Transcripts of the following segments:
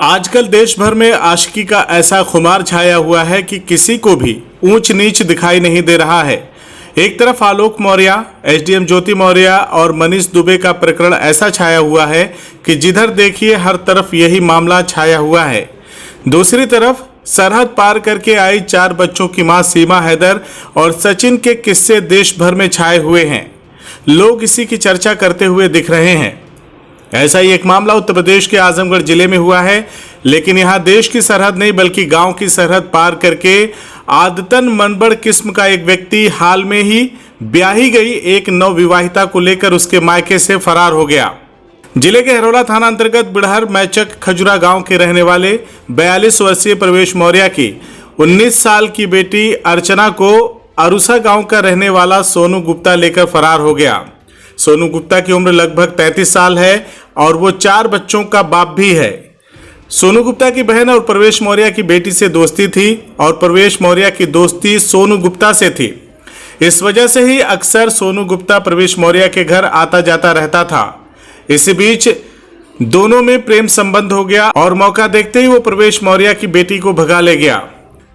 आजकल देश भर में आशिकी का ऐसा खुमार छाया हुआ है कि किसी को भी ऊंच नीच दिखाई नहीं दे रहा है। एक तरफ आलोक मौर्य, एसडीएम ज्योति मौर्य और मनीष दुबे का प्रकरण ऐसा छाया हुआ है कि जिधर देखिए हर तरफ यही मामला छाया हुआ है। दूसरी तरफ सरहद पार करके आई 4 बच्चों की मां सीमा हैदर और सचिन के किस्से देश भर में छाए हुए हैं। लोग इसी की चर्चा करते हुए दिख रहे हैं। ऐसा ही एक मामला उत्तर प्रदेश के आजमगढ़ जिले में हुआ है, लेकिन यहाँ देश की सरहद नहीं बल्कि गांव की सरहद पार करके आदतन मनबड़ किस्म का एक व्यक्ति हाल में ही ब्याही गई एक नवविवाहिता को लेकर उसके मायके से फरार हो गया। जिले के हरोला थाना अंतर्गत बिड़हर मैचक खजुरा गांव के रहने वाले 42 वर्षीय प्रवेश मौर्य की 19 साल की बेटी अर्चना को अरुसा गांव का रहने वाला सोनू गुप्ता लेकर फरार हो गया। सोनू गुप्ता की उम्र लगभग 33 साल है और वो 4 बच्चों का बाप भी है। सोनू गुप्ता की बहन और प्रवेश मौर्य की बेटी से दोस्ती थी और प्रवेश मौर्य की दोस्ती सोनू गुप्ता से थी। इस वजह से ही अक्सर सोनू गुप्ता प्रवेश मौर्य के घर आता जाता रहता था। इसी बीच दोनों में प्रेम संबंध हो गया और मौका देखते ही वो प्रवेश मौर्य की बेटी को भगा ले गया।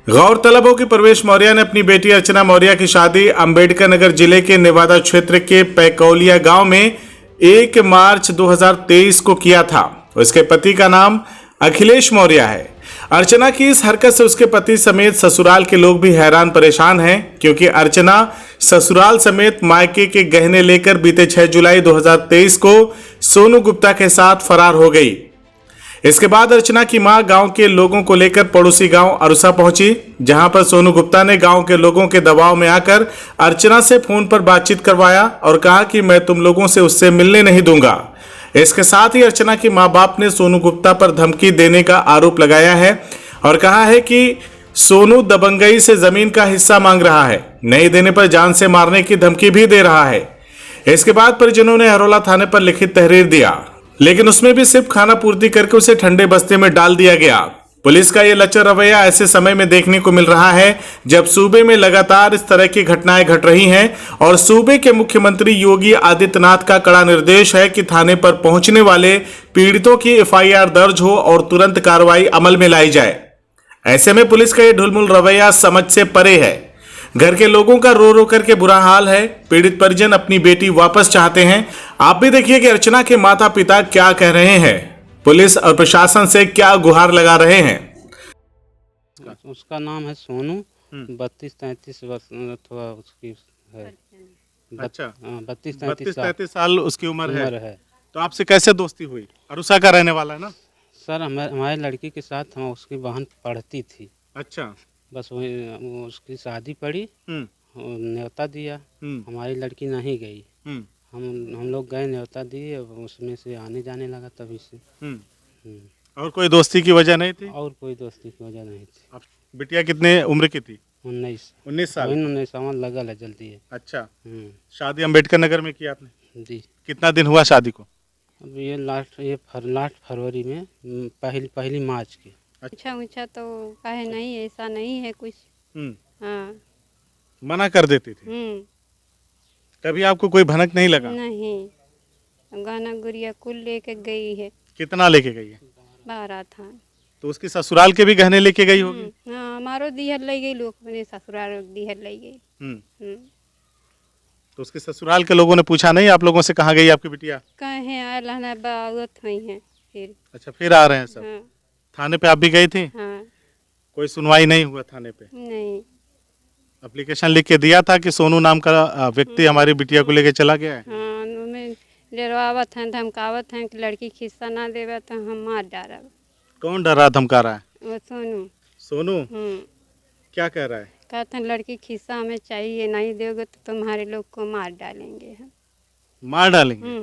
गौरतलब हो कि प्रवेश मौर्य ने अपनी बेटी अर्चना मौर्य की शादी अंबेडकर नगर जिले के नेवादा क्षेत्र के पैकौलिया गांव में 1 मार्च 2023 को किया था। उसके पति का नाम अखिलेश मौर्य है। अर्चना की इस हरकत से उसके पति समेत ससुराल के लोग भी हैरान परेशान हैं, क्योंकि अर्चना ससुराल समेत मायके के गहने लेकर बीते 6 जुलाई 2023 को सोनू गुप्ता के साथ फरार हो गई। इसके बाद अर्चना की मां गांव के लोगों को लेकर पड़ोसी गांव अरुसा पहुंची, जहां पर सोनू गुप्ता ने गांव के लोगों के दबाव में आकर अर्चना से फोन पर बातचीत करवाया और कहा कि मैं तुम लोगों से उससे मिलने नहीं दूंगा। इसके साथ ही अर्चना के मां बाप ने सोनू गुप्ता पर धमकी देने का आरोप लगाया है और कहा है कि सोनू दबंगई से जमीन का हिस्सा मांग रहा है, नहीं देने पर जान से मारने की धमकी भी दे रहा है। इसके बाद परिजनों ने हरोला थाने पर लिखित तहरीर दिया, लेकिन उसमें भी सिर्फ खाना पूर्ति करके उसे ठंडे बस्ते में डाल दिया गया। पुलिस का ये लचर रवैया ऐसे समय में देखने को मिल रहा है जब सूबे में लगातार इस तरह की घटनाएं घट रही हैं और सूबे के मुख्यमंत्री योगी आदित्यनाथ का कड़ा निर्देश है कि थाने पर पहुंचने वाले पीड़ितों की एफआईआर दर्ज हो और तुरंत कार्रवाई अमल में लाई जाए। ऐसे में पुलिस का ये ढुलमुल रवैया समझ से परे है। घर के लोगों का रो रो करके बुरा हाल है। पीड़ित परिजन अपनी बेटी वापस चाहते हैं। आप भी देखिए कि अर्चना के माता पिता क्या कह रहे हैं, पुलिस और प्रशासन से क्या गुहार लगा रहे हैं। उसका नाम है सोनू, 32-33 वर्ष अथवा उसकी है। अच्छा, 32-33 साल उसकी उम्र है। तो आपसे कैसे दोस्ती हुई? अरुसा का रहने वाला है ना? सर हमारी लड़की के साथ हम उसकी बहन पढ़ती थी। अच्छा, बस वही उसकी शादी पड़ी, न्योता दिया, हमारी लड़की नहीं गई। हम लोग गए, न्योता दिए, उसमें से आने जाने लगा तभी से। और कोई दोस्ती की वजह नहीं थी? और कोई दोस्ती की वजह नहीं थी। आप बिटिया कितने उम्र की थी? 19 साल। 19 साल लगल है जल्दी है। अच्छा, शादी अंबेडकर नगर में किया आपने? जी। कितना दिन हुआ शादी को? अब ये लास्ट फरवरी में पहली मार्च की। अच्छा ऊंचा तो काहे नहीं, ऐसा नहीं है कुछ। हाँ, मना कर देती थी? कभी आपको कोई भनक नहीं लगा? नहीं, गाना गुड़िया कुल लेके गई है। कितना लेके गई है? 12 था। तो उसकी ससुराल के भी गहने लेके गई होगी? हाँ, हमारो दिहर ले गई, लोग अपने ससुराल दिहर ले गई। तो उसके ससुराल के लोगों ने पूछा नहीं आप लोगों से, कहाँ गई आपकी बिटिया? कहे आए बात हुई है फिर। अच्छा, फिर आ रहे हैं सब। हाँ, थाने पे आप भी गई थी? हाँ, कोई सुनवाई नहीं हुआ थाने पे? नहीं। एप्लीकेशन लिख के दिया था कि सोनू नाम का व्यक्ति हमारी बिटिया को लेके चला गया है? हाँ, में डरवावत हैं, धमकावत हैं कि लड़की खिस्सा ना देवे तो हम मार डालब। कौन डर रहा धमका रहा है? वो सोनू। सोनू क्या कह रहा है? कहते हैं लड़की खिस्सा हमें चाहिए, नहीं दोगे तो तुम्हारे लोग को मार डालेंगे हम। मार डालेंगे?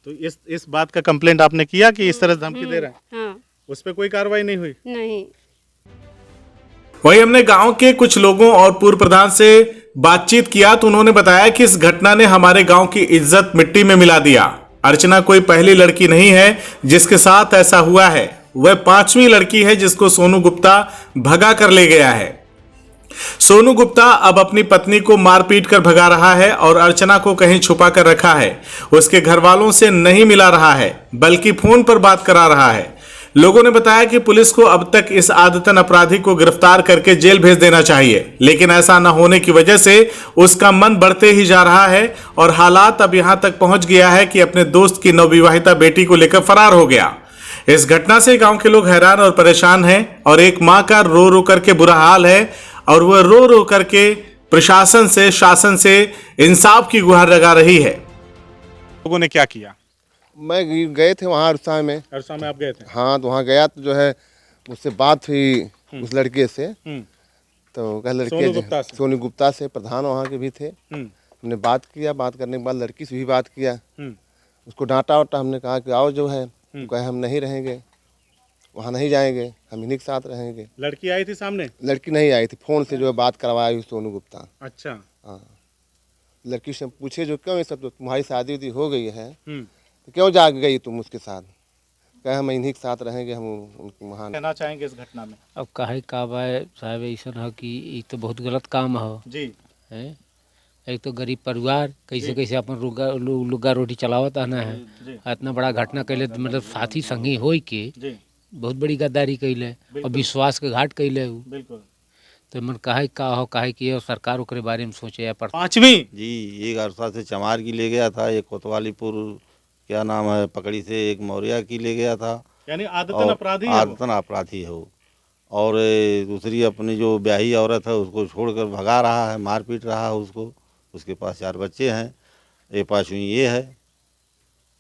तो इस बात का कंप्लेंट आपने किया कि इस तरह धमकी दे रहा है? हाँ। उस पर कोई कार्रवाई नहीं हुई? नहीं। वही हमने गांव के कुछ लोगों और पूर्व प्रधान से बातचीत किया तो उन्होंने बताया कि इस घटना ने हमारे गांव की इज्जत मिट्टी में मिला दिया। अर्चना कोई पहली लड़की नहीं है जिसके साथ ऐसा हुआ है, वह 5वीं लड़की है जिसको सोनू गुप्ता भगा कर ले गया है। सोनू गुप्ता अब अपनी पत्नी को मारपीट कर भगा रहा है और अर्चना को कहीं छुपा कर रखा है। उसके घर वालों से नहीं मिला रहा है बल्कि फोन पर बात करा रहा है। लोगों ने बताया कि पुलिस को अब तक इस आदतन अपराधी को गिरफ्तार करके जेल भेज देना चाहिए, लेकिन ऐसा न होने की वजह से उसका मन बढ़ते ही जा रहा है और हालात अब यहां तक पहुंच गया है कि अपने दोस्त की नवविवाहिता बेटी को लेकर फरार हो गया। इस घटना से गांव के लोग हैरान और परेशान हैं और एक मां का रो रो करके बुरा हाल है और वह रो रो करके प्रशासन से, शासन से इंसाफ की गुहार लगा रही है। लोगों ने क्या किया? मैं गए थे वहाँ अरसा में। अरसा में आप गए थे? हाँ, तो वहाँ गया तो जो है उससे बात हुई उस लड़के से। तो कह लड़के सोनू गुप्ता से प्रधान वहाँ के भी थे। हमने बात किया, बात करने के बाद लड़की से भी बात किया। उसको डांटा वाटा, हमने कहा कि आओ जो है, कहे हम नहीं रहेंगे, वहाँ नहीं जाएंगे, हम इन्हीं के साथ रहेंगे। लड़की आई थी सामने? लड़की नहीं आई थी, फोन से जो है बात करवाई सोनू गुप्ता। अच्छा। हाँ, लड़की से पूछे जो क्यों ये सब, तो तुम्हारी शादी उदी हो गई है तो क्यों जाग गई तुम उसके साथ? कहे हम इन्हीं के साथ रहेंगे, हम उनको वहाँ। कहना चाहेंगे इस घटना में? अब काहे का बा साहब, ऐसा है कि ये तो बहुत गलत काम है जी। है एक तो गरीब परिवार कैसे कैसे अपन लुगा रोटी चलावत आना है, इतना बड़ा घटना कैले, मतलब साथी संगी हो के बहुत बड़ी गद्दारी कैले और विश्वास के घाट कैले। बिल्कुल। तो मन काहे का हो, काहे कि और सरकार ओकरे बारे में सोचे या पर। पांचवी जी, एक अरसा से चमार की ले गया था, एक कोतवालीपुर क्या नाम है पकड़ी से एक मौर्या की ले गया था। यानी आदतन अपराधी है वो। आदतन अपराधी है वो। और दूसरी अपनी जो ब्याही औरत है उसको छोड़कर भगा रहा है, मार पीट रहा है उसको। उसके पास 4 बच्चे हैं, ये पांचवी ये है।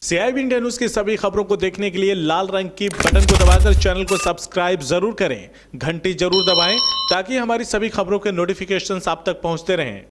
CIB इंडिया न्यूज की सभी खबरों को देखने के लिए लाल रंग की बटन को दबाकर चैनल को सब्सक्राइब जरूर करें, घंटी जरूर दबाएं ताकि हमारी सभी खबरों के नोटिफिकेशंस आप तक पहुंचते रहें।